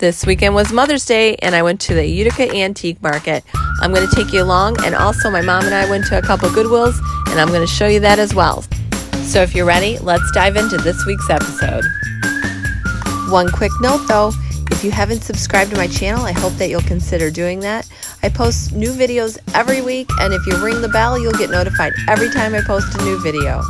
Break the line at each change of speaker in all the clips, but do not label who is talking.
This weekend was Mother's Day and I went to the Utica Antique Market. I'm going to take you along, and also my mom and I went to a couple Goodwills and I'm going to show you that as well. So if you're ready, let's dive into this week's episode. One quick note though, if you haven't subscribed to my channel, I hope that you'll consider doing that. I post new videos every week, and if you ring the bell, you'll get notified every time I post a new video.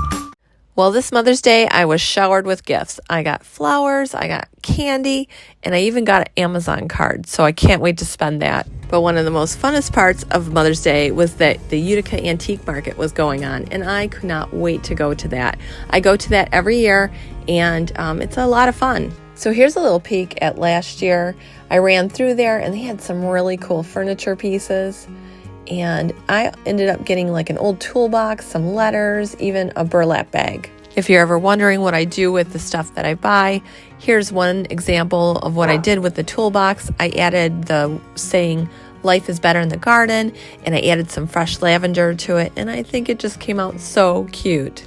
Well, this Mother's Day, I was showered with gifts. I got flowers, I got candy, and I even got an Amazon card, so I can't wait to spend that. But one of the most funnest parts of Mother's Day was that the Utica Antique Market was going on, and I could not wait to go to that. I go to that every year, and it's a lot of fun. So here's a little peek at last year. I ran through there, and they had some really cool furniture pieces. And I ended up getting like an old toolbox, some letters, even a burlap bag. If you're ever wondering what I do with the stuff that I buy, here's one example of what I did with the toolbox. I added the saying, "Life is better in the garden," and I added some fresh lavender to it, and I think it just came out so cute.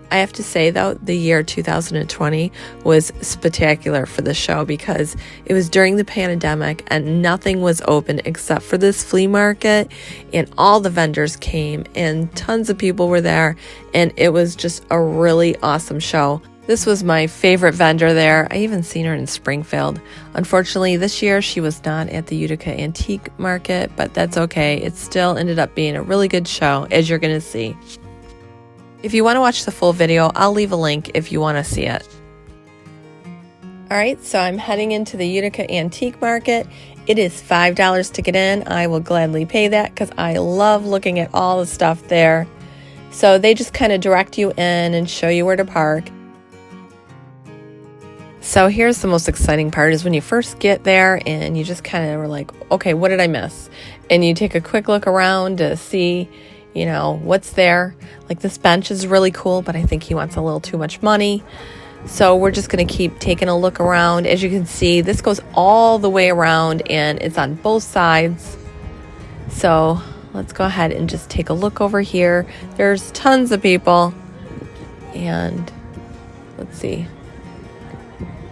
I have to say, though, the year 2020 was spectacular for the show because it was during the pandemic and nothing was open except for this flea market, and all the vendors came and tons of people were there, and it was just a really awesome show. This was my favorite vendor there. I even seen her in Springfield. Unfortunately, this year she was not at the Utica Antique Market, but that's okay. It still ended up being a really good show, as you're going to see. If you want to watch the full video, I'll leave a link if you want to see it. Alright, so I'm heading into the Utica Antique Market. It is $5 to get in. I will gladly pay that because I love looking at all the stuff there. So they just kind of direct you in and show you where to park. So here's the most exciting part is when you first get there and you just kind of were like, okay, what did I miss? And you take a quick look around to see, you know, what's there. Like this bench is really cool, but I think he wants a little too much money. So we're just going to keep taking a look around. As you can see, this goes all the way around and it's on both sides. So let's go ahead and just take a look over here. There's tons of people. And let's see.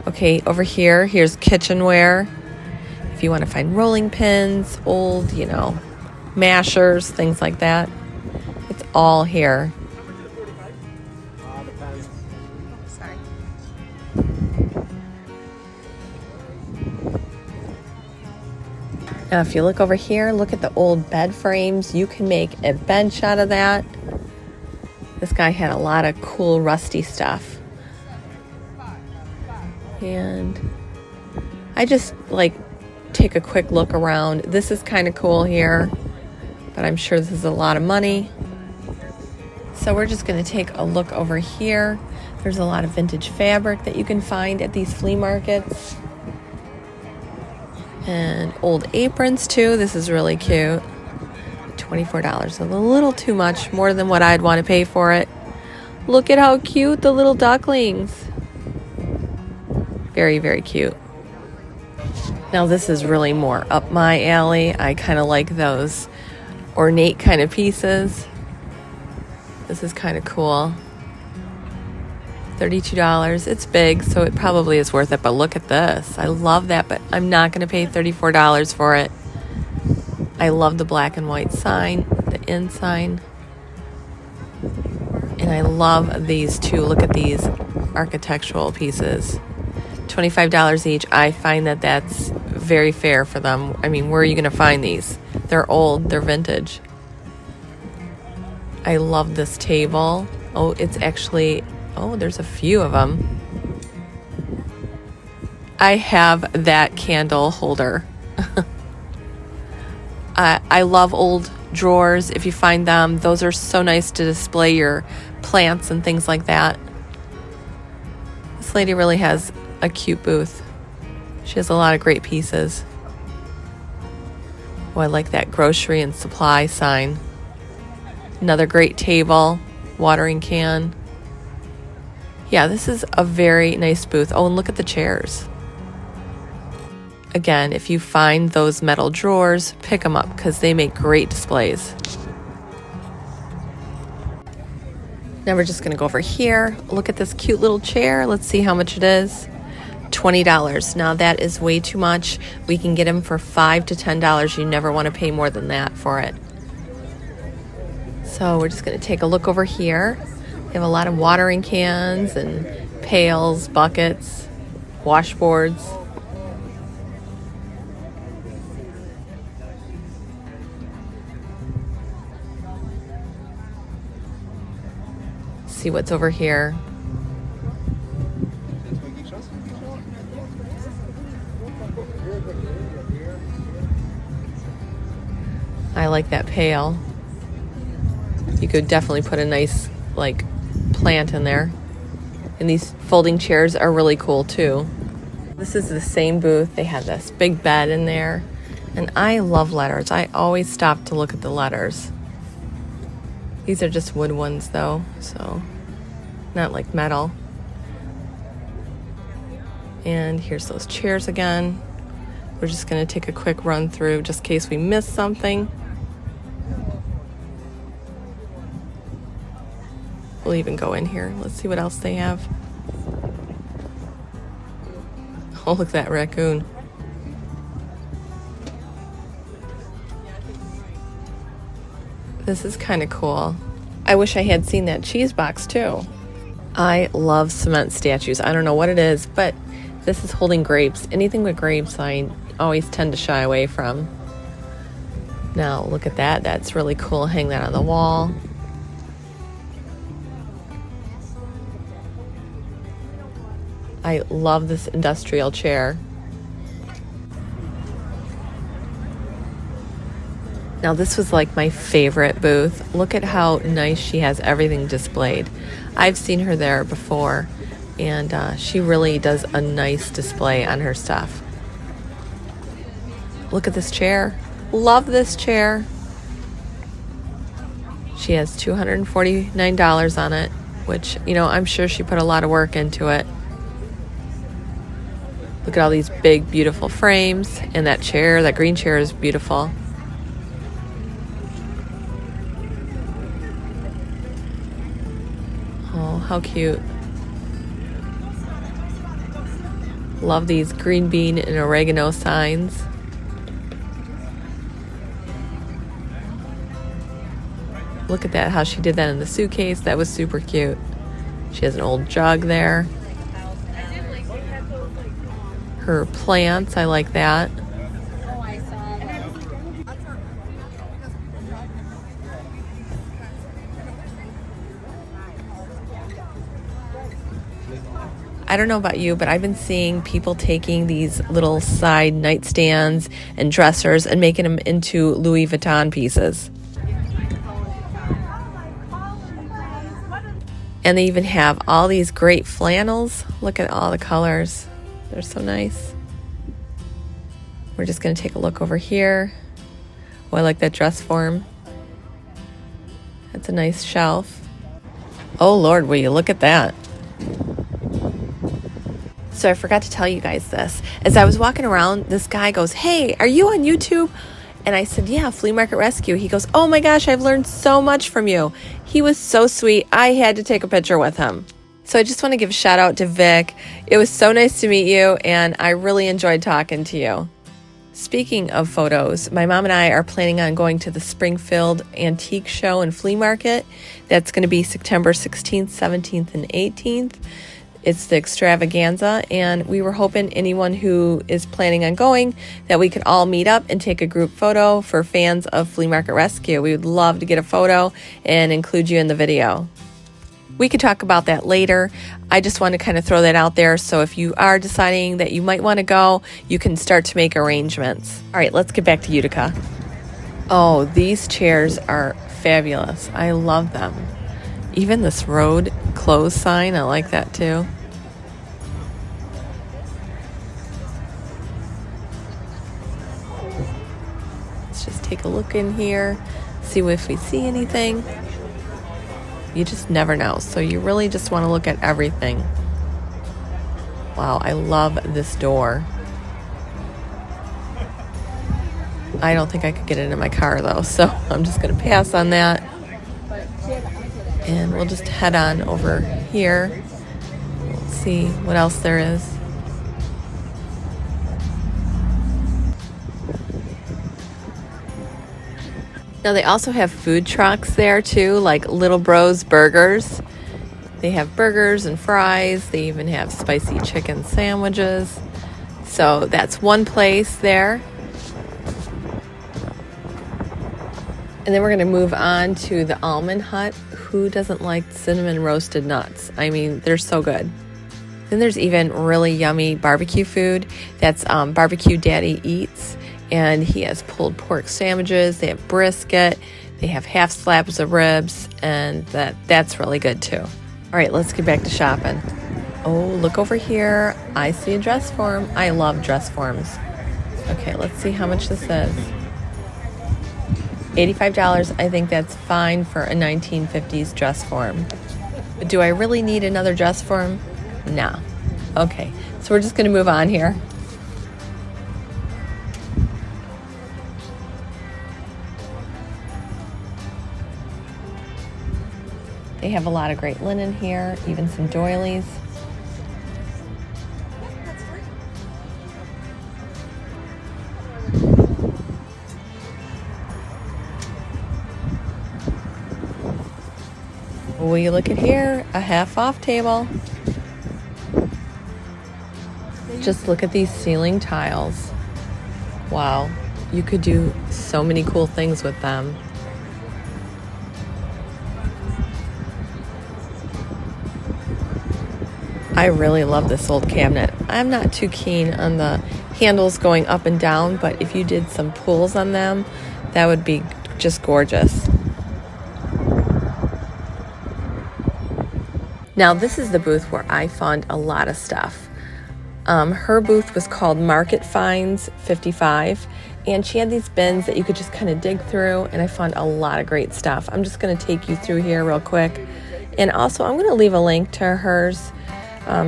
Okay, over here, here's kitchenware. If you want to find rolling pins, old, you know, mashers, things like that. It's all here.
Sorry.
Now, if you look over here, look at the old bed frames. You can make a bench out of that. This guy had a lot of cool rusty stuff. And I just like take a quick look around. This is kind of cool here, but I'm sure this is a lot of money. So we're just going to take a look over here. There's a lot of vintage fabric that you can find at these flea markets. And old aprons too. This is really cute. $24, a little too much, more than what I'd want to pay for it. Look at how cute the little ducklings. Very, very cute. Now this is really more up my alley. I kind of like those ornate kind of pieces. This is kind of cool. $32. It's big, so it probably is worth it, but look at this. I love that, but I'm not going to pay $34 for it. I love the black and white sign, the in sign. And I love these too. Look at these architectural pieces. $25 each. I find that that's very fair for them. I mean, where are you going to find these? They're old, they're vintage. I love this table. Oh, it's actually, oh, there's a few of them. I have that candle holder. I love old drawers. If you find them, those are so nice to display your plants and things like that. This lady really has a cute booth. She has a lot of great pieces. Oh, I like that grocery and supply sign. Another great table, watering can. Yeah, this is a very nice booth. Oh, and look at the chairs. Again, if you find those metal drawers, pick them up because they make great displays. Now we're just going to go over here. Look at this cute little chair. Let's see how much it is. $20. Now that is way too much. We can get them for $5 to $10. You never want to pay more than that for it. So we're just going to take a look over here. They have a lot of watering cans and pails, buckets, washboards. See what's over here. I like that pail. You could definitely put a nice like plant in there. And these folding chairs are really cool too. This is the same booth. They have this big bed in there. And I love letters. I always stop to look at the letters. These are just wood ones though, so not like metal. And here's those chairs again. We're just gonna take a quick run through just in case we miss something. We'll even go in here. Let's see what else they have. Oh, look at that raccoon. This is kind of cool. I wish I had seen that cheese box too. I love cement statues. I don't know what it is, but this is holding grapes. Anything with grapes I always tend to shy away from. Now look at that. That's really cool. Hang that on the wall. I love this industrial chair. Now this was like my favorite booth. Look at how nice she has everything displayed. I've seen her there before, and she really does a nice display on her stuff. Look at this chair. Love this chair. She has $249 on it, which, you know, I'm sure she put a lot of work into it. Look at all these big, beautiful frames. And that chair, that green chair is beautiful. Oh, how cute. Love these green bean and oregano signs. Look at that, how she did that in the suitcase. That was super cute. She has an old jug there. Her plants, I like that. I don't know about you, but I've been seeing people taking these little side nightstands and dressers and making them into Louis Vuitton pieces. And they even have all these great flannels. Look at all the colors. They're so nice. We're just going to take a look over here. Oh, I like that dress form. That's a nice shelf. Oh, Lord, will you look at that. So I forgot to tell you guys this. As I was walking around, this guy goes, "Hey, are you on YouTube?" And I said, "Yeah, Flea Market Rescue." He goes, "Oh my gosh, I've learned so much from you." He was so sweet. I had to take a picture with him. So I just want to give a shout out to Vic. It was so nice to meet you, and I really enjoyed talking to you. Speaking of photos, my mom and I are planning on going to the Springfield Antique Show and Flea Market. That's going to be September 16th, 17th, and 18th. It's the extravaganza, and we were hoping anyone who is planning on going that we could all meet up and take a group photo for fans of Flea Market Rescue. We would love to get a photo and include you in the video. We could talk about that later. I just want to kind of throw that out there, so if you are deciding that you might want to go, you can start to make arrangements. All right, let's get back to Utica. Oh, these chairs are fabulous. I love them. Even this road closed sign, I like that too. Let's just take a look in here, see if we see anything. You just never know, so you really just want to look at everything. Wow, I love this door. I don't think I could get it in my car though, so I'm just going to pass on that. And we'll just head on over here. We'll see what else there is. Now they also have food trucks there too, like Little Bros Burgers. They have burgers and fries. They even have spicy chicken sandwiches. So that's one place there. And then we're going to move on to the Almond Hut. Who doesn't like cinnamon roasted nuts? I mean, they're so good. Then there's even really yummy barbecue food. That's Barbecue Daddy Eats. And he has pulled pork sandwiches. They have brisket. They have half slabs of ribs. And that's really good too. All right, let's get back to shopping. Oh, look over here. I see a dress form. I love dress forms. Okay, let's see how much this is. $85. I think that's fine for a 1950s dress form. But do I really need another dress form? No. Okay, so we're just going to move on here. They have a lot of great linen here, even some doilies. Will you look at here? A half off table. Just look at these ceiling tiles. Wow, you could do so many cool things with them. I really love this old cabinet. I'm not too keen on the handles going up and down, but if you did some pulls on them, that would be just gorgeous. Now this is the booth where I found a lot of stuff. Her booth was called Market Finds 55, and she had these bins that you could just kind of dig through, and I found a lot of great stuff. I'm just going to take you through here real quick, and also I'm going to leave a link to hers.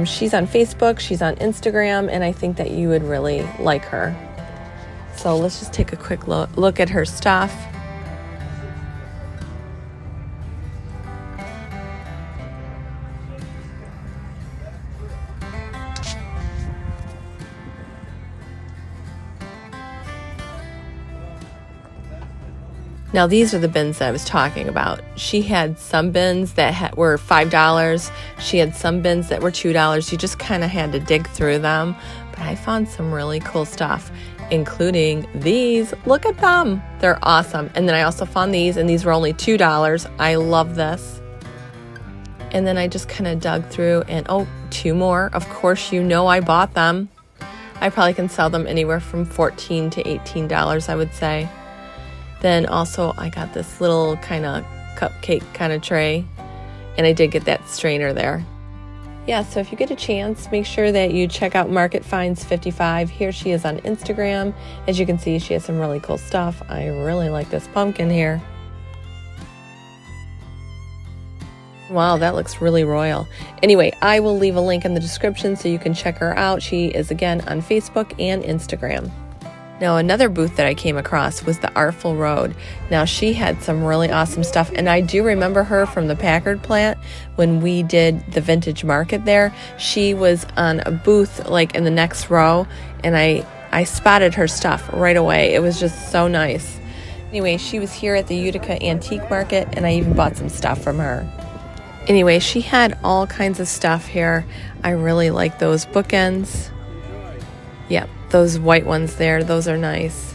She's on Facebook, she's on Instagram, and I think that you would really like her. So let's just take a quick look at her stuff. Now these are the bins that I was talking about. She had some bins that were $5. She had some bins that were $2. You just kind of had to dig through them. But I found some really cool stuff, including these. Look at them. They're awesome. And then I also found these, and these were only $2. I love this. And then I just kind of dug through, and oh, two more. Of course, you know I bought them. I probably can sell them anywhere from $14 to $18, I would say. Then also I got this little kind of cupcake kind of tray, and I did get that strainer there. Yeah, so if you get a chance, make sure that you check out Market Finds 55. Here she is on Instagram. As you can see, she has some really cool stuff. I really like this pumpkin here. Wow, that looks really royal. Anyway, I will leave a link in the description so you can check her out. She is again on Facebook and Instagram. Now, another booth that I came across was the Artful Road. Now, she had some really awesome stuff, and I do remember her from the Packard plant when we did the vintage market there. She was on a booth like in the next row, and I spotted her stuff right away. It was just so nice. Anyway, she was here at the Utica Antique Market, and I even bought some stuff from her. Anyway, she had all kinds of stuff here. I really like those bookends. Yep. Those white ones there, those are nice.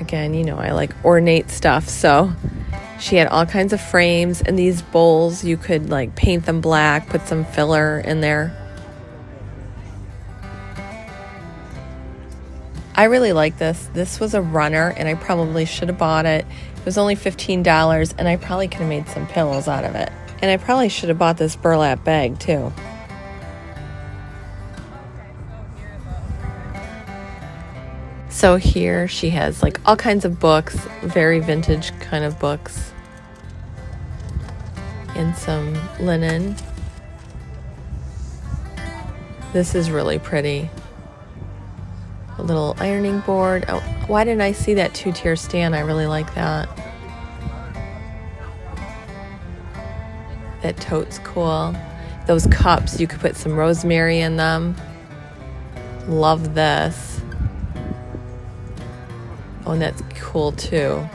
Again, you know, I like ornate stuff, so she had all kinds of frames, and these bowls, you could like paint them black, put some filler in there. I really like this. This was a runner, and I probably should have bought it. It was only $15, and I probably could have made some pillows out of it. And I probably should have bought this burlap bag too. So here she has like all kinds of books, very vintage kind of books, and some linen. This is really pretty. A little ironing board. Oh, why didn't I see that two-tier stand? I really like that. That tote's cool. Those cups, you could put some rosemary in them. Love this. Oh, and that's cool too.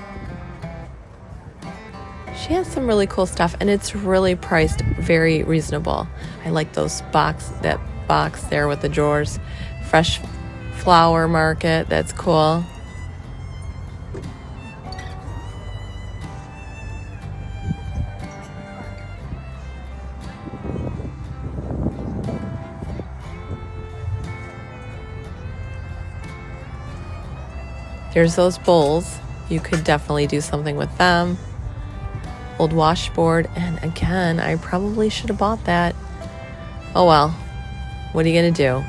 She has some really cool stuff, and it's really priced very reasonable. I like that box there with the drawers. Fresh flower market, that's cool. There's those bowls. You could definitely do something with them. Old washboard, and again, I probably should have bought that. Oh well, what are you gonna do?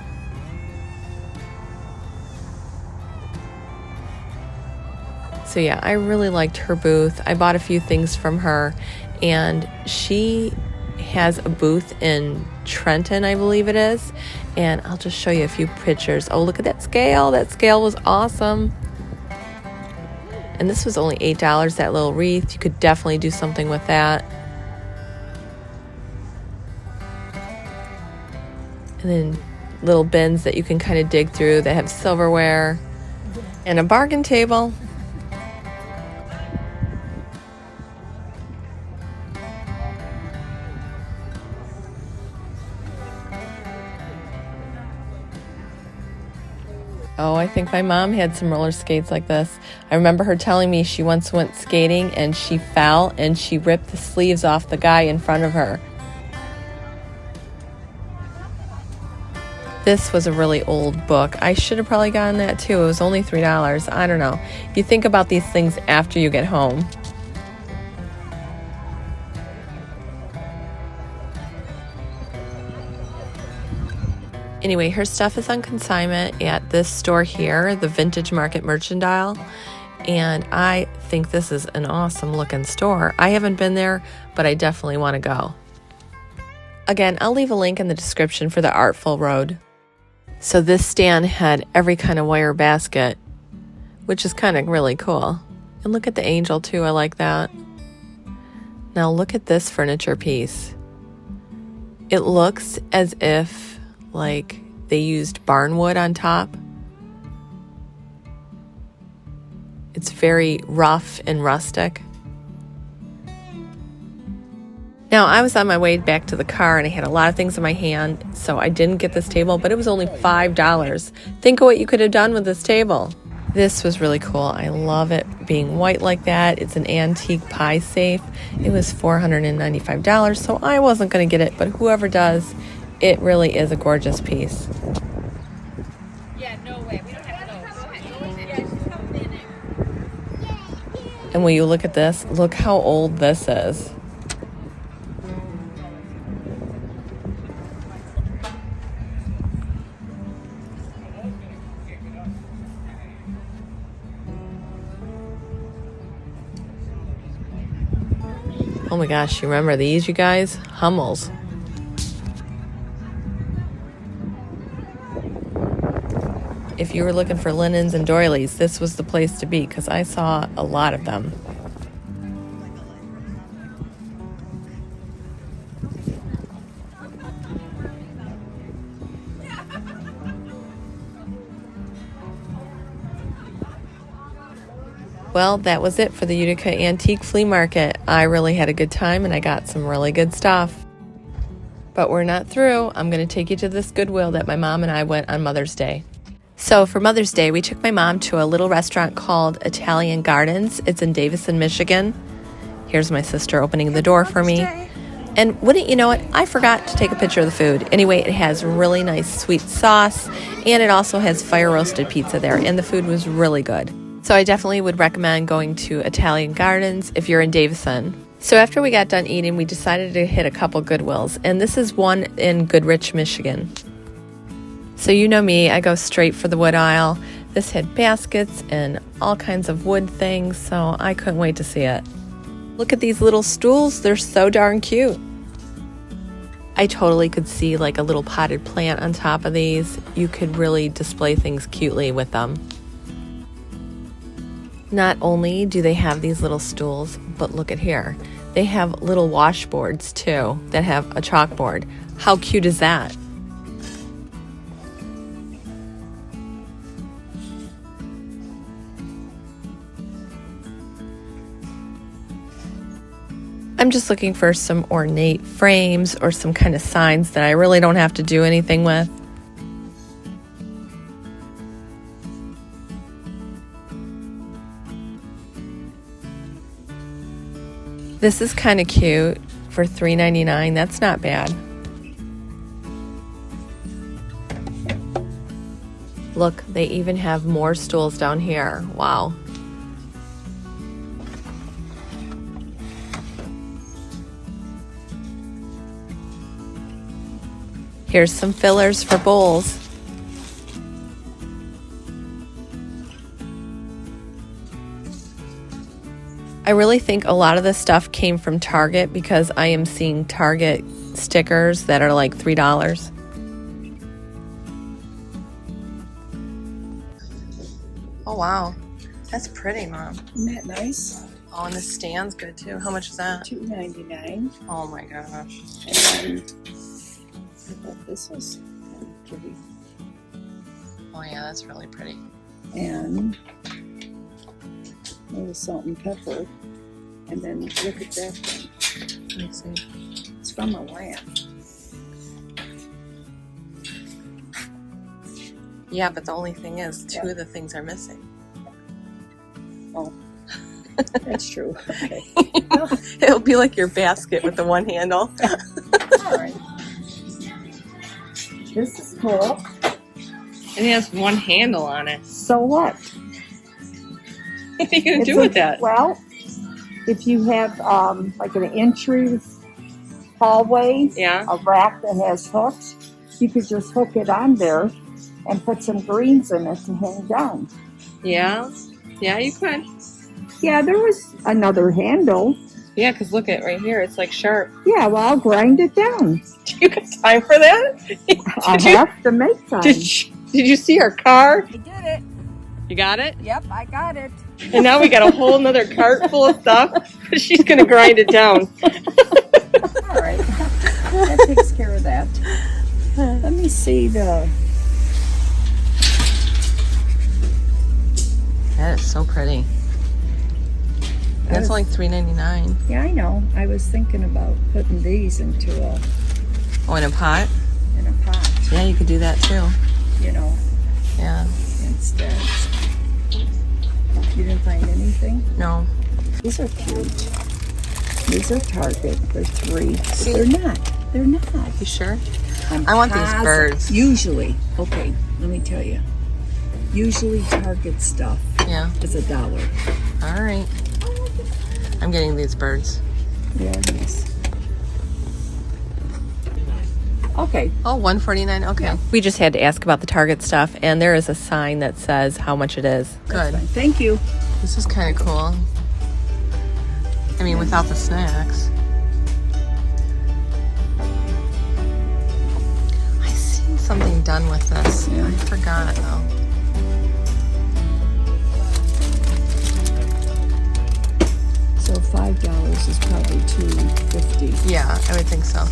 So yeah, I really liked her booth. I bought a few things from her, and she has a booth in Trenton, I believe it is, and I'll just show you a few pictures. Oh, look at that scale. That scale was awesome. And this was only $8, that little wreath. You could definitely do something with that. And then little bins that you can kind of dig through that have silverware. And a bargain table. Oh, I think my mom had some roller skates like this. I remember her telling me she once went skating and she fell and she ripped the sleeves off the guy in front of her. This was a really old book. I should have probably gotten that too. It was only $3. I don't know. You think about these things after you get home. Anyway, her stuff is on consignment at this store here, the Vintage Market Merchandise, and I think this is an awesome looking store. I haven't been there, but I definitely want to go. Again, I'll leave a link in the description for the Artful Road. So this stand had every kind of wire basket, which is kind of really cool. And look at the angel too, I like that. Now look at this furniture piece. It looks as if like they used barn wood on top. It's very rough and rustic. Now, I was on my way back to the car and I had a lot of things in my hand, so I didn't get this table, but it was only $5. Think of what you could have done with this table. This was really cool. I love it being white like that. It's an antique pie safe. It was $495, so I wasn't going to get it, but whoever does, it really is a gorgeous piece.
Yeah, no way. We don't have to go. Go ahead.
And when you look at this, look how old this is. Oh my gosh, you remember these, you guys? Hummels. If you were looking for linens and doilies, this was the place to be because I saw a lot of them. Well, that was it for the Utica Antique Flea Market. I really had a good time and I got some really good stuff. But we're not through. I'm going to take you to this Goodwill that my mom and I went on Mother's Day. So for Mother's Day, we took my mom to a little restaurant called Italian Gardens. It's in Davison, Michigan. Here's my sister opening the door for me. And wouldn't you know it, I forgot to take a picture of the food. Anyway, it has really nice sweet sauce, and it also has fire roasted pizza there, and the food was really good. So I definitely would recommend going to Italian Gardens if you're in Davison. So after we got done eating, we decided to hit a couple Goodwills, and this is one in Goodrich, Michigan. So you know me, I go straight for the wood aisle. This had baskets and all kinds of wood things, so I couldn't wait to see it. Look at these little stools, they're so darn cute. I totally could see like a little potted plant on top of these. You could really display things cutely with them. Not only do they have these little stools, but look at here. They have little washboards too that have a chalkboard. How cute is that? I'm just looking for some ornate frames or some kind of signs that I really don't have to do anything with. This is kind of cute for $3.99. That's not bad. Look, they even have more stools down here. Wow. Here's some fillers for bowls. I really think a lot of this stuff came from Target because I am seeing Target stickers that are like $3. Oh wow, that's pretty, Mom.
Isn't that nice?
Oh, and the stand's good too. How much is that?
$2.99.
Oh my gosh.
And then I thought this was kind of pretty.
Oh yeah, that's really pretty.
And a little salt and pepper. And then look at that thing.
Let me see.
It's from a lamp.
Yeah, but the only thing is, two of the things are missing.
Oh, that's true. Okay.
It'll be like your basket with the one handle.
All right. This is cool.
It has one handle on it.
So what?
What are you going to do with that?
Well, if you have like an entry hallway,
Yeah.
a rack that has hooks, you could just hook it on there and put some greens in it to hang down.
Yeah? Yeah, you could.
Yeah, there was another handle.
Yeah, because look at right here. It's like sharp.
Yeah, well, I'll grind it down.
Do you got time for that?
I have to make time.
Did you see our car?
I did it.
You got it?
Yep, I got it.
And now we got a whole nother cart full of stuff. She's going to grind it down.
All right. That takes care of that. Let me see the...
That is so pretty. That's only $3.99.
Yeah, I know. I was thinking about putting these into a
Oh, in a pot?
pot,
Yeah, you could do that too.
you know,
Yeah.
instead. You didn't find anything?
No.
These are cute. These are Target. They're $3.
See?
They're not. They're not.
You sure?
I'm
I want these
positive.
birds.
Usually, okay, let me tell you. Usually Target stuff
Yeah.
is $1.
All right. I'm getting these birds.
Yeah, it is. Okay.
Oh, $1.49. Okay.
Yeah.
We just had to ask about the Target stuff, and there is a sign that says how much it is.
That's
Good.
fine. Thank you.
This is kind of cool. I mean, without the snacks. I seen something done with this.
Yeah.
I forgot though.
So $5 is probably $2.50.
Yeah, I would think so.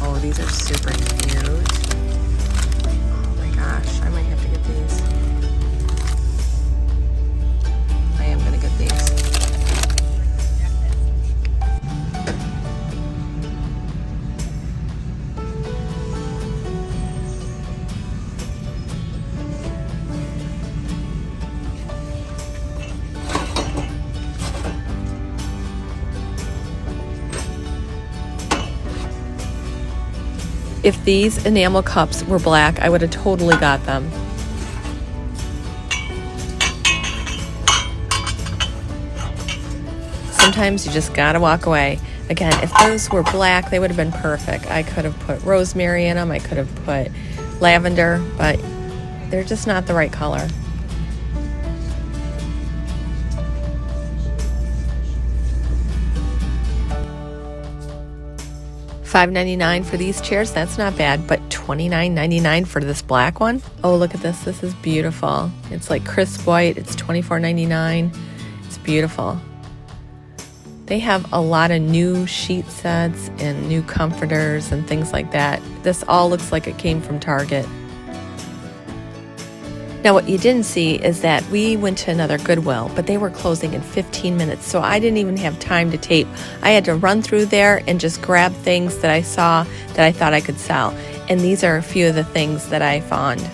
Oh, these are super cute. Oh my gosh, I might have to get these. I am gonna get these. If these enamel cups were black, I would have totally got them. Sometimes you just gotta walk away. Again, if those were black, they would have been perfect. I could have put rosemary in them. I could have put lavender, but they're just not the right color. $5.99 for these chairs, that's not bad, but $29.99 for this black one. Oh, look at this. This is beautiful. It's like crisp white. It's $24.99. It's beautiful. They have a lot of new sheet sets and new comforters and things like that. This all looks like it came from Target. Now, what you didn't see is that we went to another Goodwill, but they were closing in 15 minutes, so I didn't even have time to tape. I had to run through there and just grab things that I saw that I thought I could sell. And these are a few of the things that I found.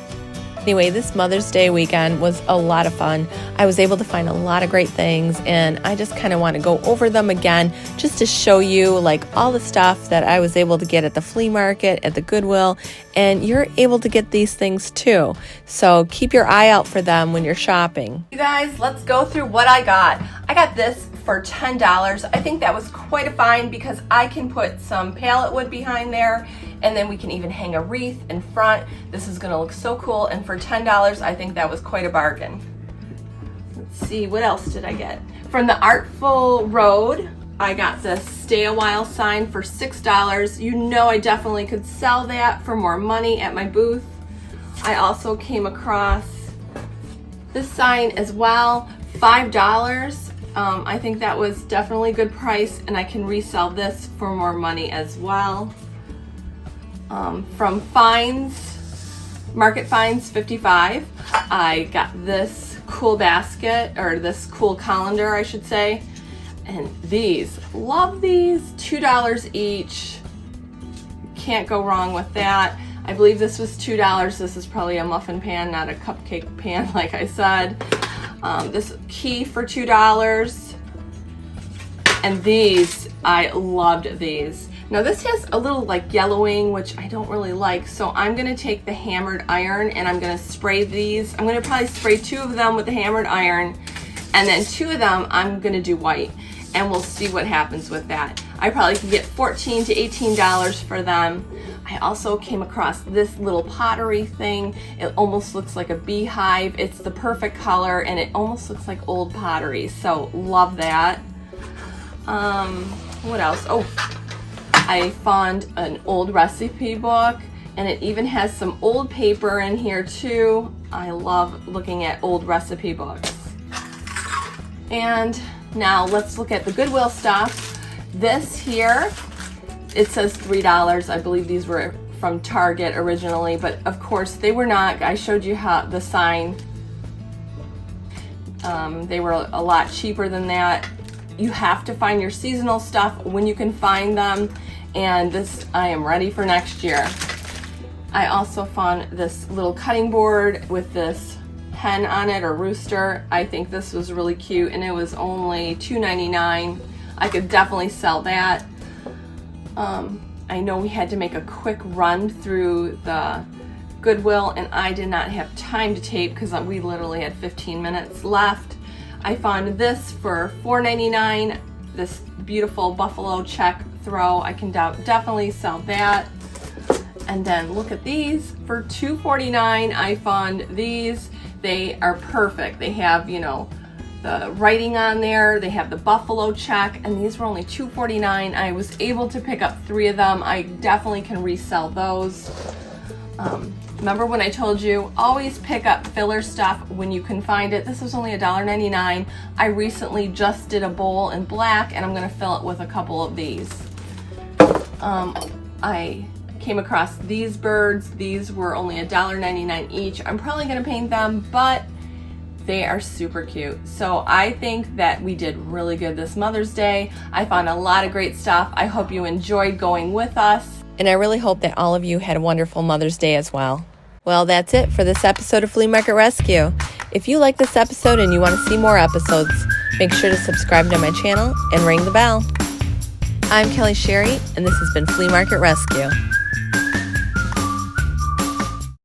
Anyway, this Mother's Day weekend was a lot of fun. I was able to find a lot of great things, and I just kind of want to go over them again just to show you like all the stuff that I was able to get at the flea market, at the Goodwill, and you're able to get these things too. So keep your eye out for them when you're shopping. You guys, let's go through what I got. I got this for $10. I think that was quite a find because I can put some pallet wood behind there, and then we can even hang a wreath in front. This is gonna look so cool, and for $10, I think that was quite a bargain. Let's see, what else did I get? From the Artful Road, I got this Stay a While sign for $6. You know I definitely could sell that for more money at my booth. I also came across this sign as well, $5. I think that was definitely a good price, and I can resell this for more money as well. From Market Finds 55, I got this cool basket, or this cool colander I should say, and these, love these, $2 each, can't go wrong with that. I believe this was $2. This is probably a muffin pan, not a cupcake pan like I said. This key for $2, and these, I loved these. Now this has a little like yellowing, which I don't really like, so I'm gonna take the hammered iron and I'm gonna spray these. I'm gonna probably spray 2 of them with the hammered iron, and then 2 of them I'm gonna do white, and we'll see what happens with that. I probably could get $14 to $18 for them. I also came across this little pottery thing. It almost looks like a beehive. It's the perfect color, and it almost looks like old pottery, so love that. What else? Oh, I found an old recipe book, and it even has some old paper in here too. I love looking at old recipe books. And now let's look at the Goodwill stuff. This here, it says $3. I believe these were from Target originally, but of course they were not. I showed you how the sign. They were a lot cheaper than that. You have to find your seasonal stuff when you can find them, and this, I am ready for next year. I also found this little cutting board with this hen on it, or rooster. I think this was really cute, and it was only $2.99. I could definitely sell that. I know we had to make a quick run through the Goodwill, and I did not have time to tape because we literally had 15 minutes left. I found this for $4.99, this beautiful buffalo check throw. I can definitely sell that. And then look at these for $2.49. I found these. They are perfect. They have, you know, the writing on there. They have the buffalo check, and these were only $2.49. I was able to pick up 3 of them. I definitely can resell those. Remember when I told you, always pick up filler stuff when you can find it. This was only $1.99. I recently just did a bowl in black, and I'm gonna fill it with a couple of these. I came across these birds. These were only $1.99 each. I'm probably gonna paint them, but they are super cute. So I think that we did really good this Mother's Day. I found a lot of great stuff. I hope you enjoyed going with us. And I really hope that all of you had a wonderful Mother's Day as well. Well, that's it for this episode of Flea Market Rescue. If you like this episode and you want to see more episodes, make sure to subscribe to my channel and ring the bell. I'm Kelly Sherry, and this has been Flea Market Rescue.